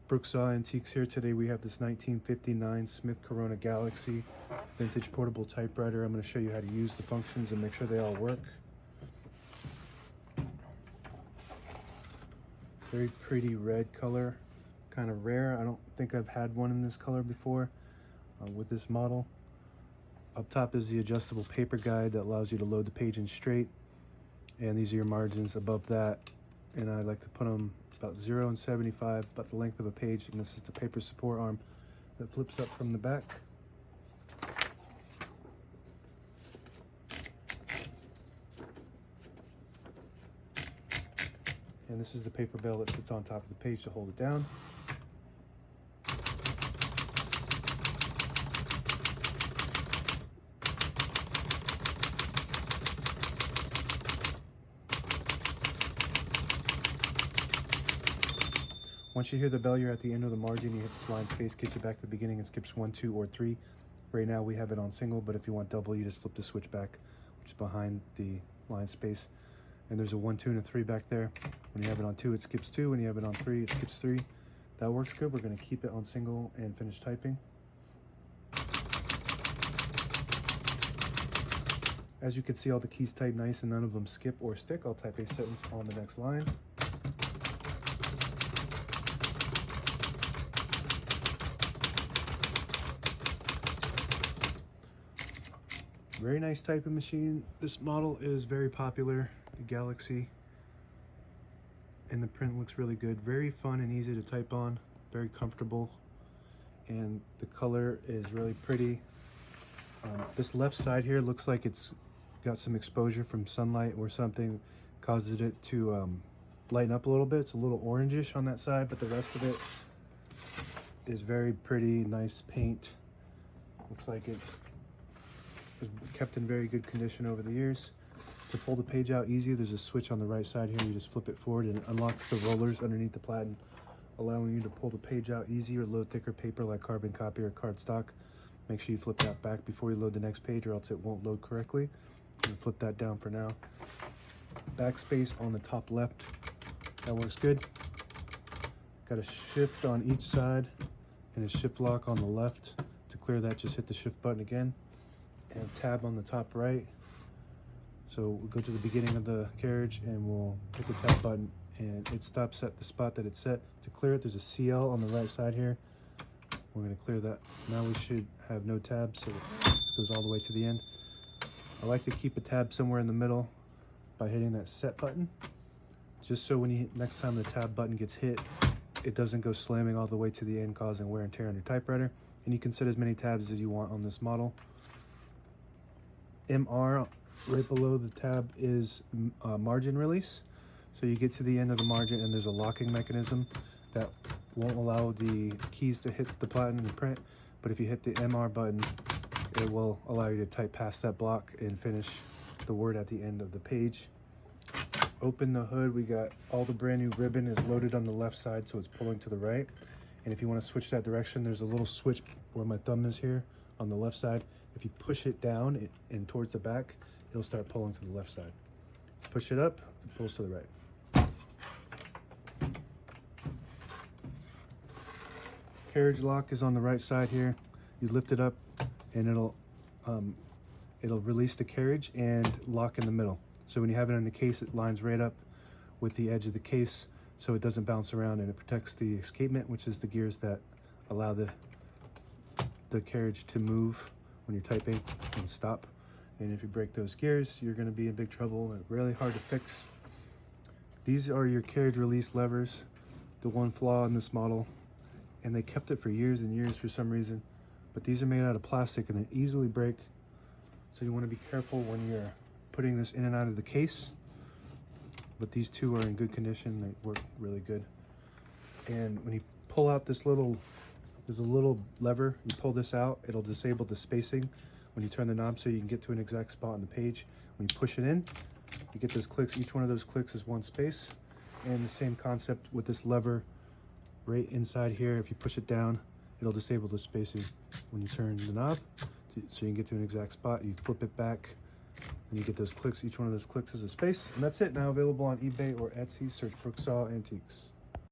Brooksaw Antiques here. Today we have this 1959 Smith-Corona Galaxie vintage portable typewriter. I'm going to show you how to use the functions and make sure they all work. Very pretty red color, kind of rare. I don't think I've had one in this color before with this model. Up top is the adjustable paper guide that allows you to load the page in straight, and these are your margins above that, and I like to put them about 0 and 75, about the length of a page, and this is the paper support arm that flips up from the back. And this is the paper bell that sits on top of the page to hold it down. Once you hear the bell, you're at the end of the margin. You hit the line space, gets you back to the beginning, and skips 1, 2, or 3. Right now we have it on single, but if you want double, you just flip the switch back, which is behind the line space. And there's a 1, 2, and a 3 back there. When you have it on 2, it skips 2. When you have it on 3, it skips 3. That works good. We're going to keep it on single and finish typing. As you can see, all the keys type nice and none of them skip or stick. I'll type a sentence on the next line. Very nice typing machine. This model is very popular, the Galaxie, and the print looks really good. Very fun and easy to type on, very comfortable, and the color is really pretty. This left side here looks like it's got some exposure from sunlight or something, causes it to lighten up a little bit. It's a little orangish on that side, but the rest of it is very pretty, nice paint. Looks like it was kept in very good condition over the years. To pull the page out easier, there's a switch on the right side here. You just flip it forward and it unlocks the rollers underneath the platen, allowing you to pull the page out easier, load thicker paper like carbon copy or cardstock. Make sure you flip that back before you load the next page or else it won't load correctly. And flip that down for now. Backspace on the top left, that works good. Got a shift on each side and a shift lock on the left. To clear that, just hit the shift button again. And tab on the top right. So we'll go to the beginning of the carriage and we'll hit the tab button and it stops at the spot that it's set. To clear it, there's a CL on the right side here. We're going to clear that. Now we should have no tabs, so it goes all the way to the end. I like to keep a tab somewhere in the middle by hitting that set button, just so when you next time the tab button gets hit, it doesn't go slamming all the way to the end, causing wear and tear on your typewriter. And you can set as many tabs as you want on this model. MR right below the tab is margin release. So you get to the end of the margin and there's a locking mechanism that won't allow the keys to hit the platen and print, but if you hit the MR button, it will allow you to type past that block and finish the word at the end of the page. Open the hood. We got all the brand new ribbon is loaded on the left side, so it's pulling to the right. And if you want to switch that direction, there's a little switch where my thumb is here on the left side. If you push it down and towards the back, it'll start pulling to the left side. Push it up, it pulls to the right. Carriage lock is on the right side here. You lift it up and it'll release the carriage and lock in the middle. So when you have it in the case, it lines right up with the edge of the case so it doesn't bounce around, and it protects the escapement, which is the gears that allow the carriage to move when you're typing and stop. And if you break those gears, you're going to be in big trouble and really hard to fix. These are your carriage release levers. The one flaw in this model, and they kept it for years and years for some reason, but these are made out of plastic and they easily break. So you want to be careful when you're putting this in and out of the case. But these two are in good condition. They work really good. And when you pull out this there's a little lever, you pull this out, it'll disable the spacing when you turn the knob so you can get to an exact spot on the page. When you push it in, you get those clicks. Each one of those clicks is one space. And the same concept with this lever right inside here. If you push it down, it'll disable the spacing when you turn the knob so you can get to an exact spot. You flip it back and you get those clicks. Each one of those clicks is a space. And that's it. Now available on eBay or Etsy. Search Brooksaw Antiques.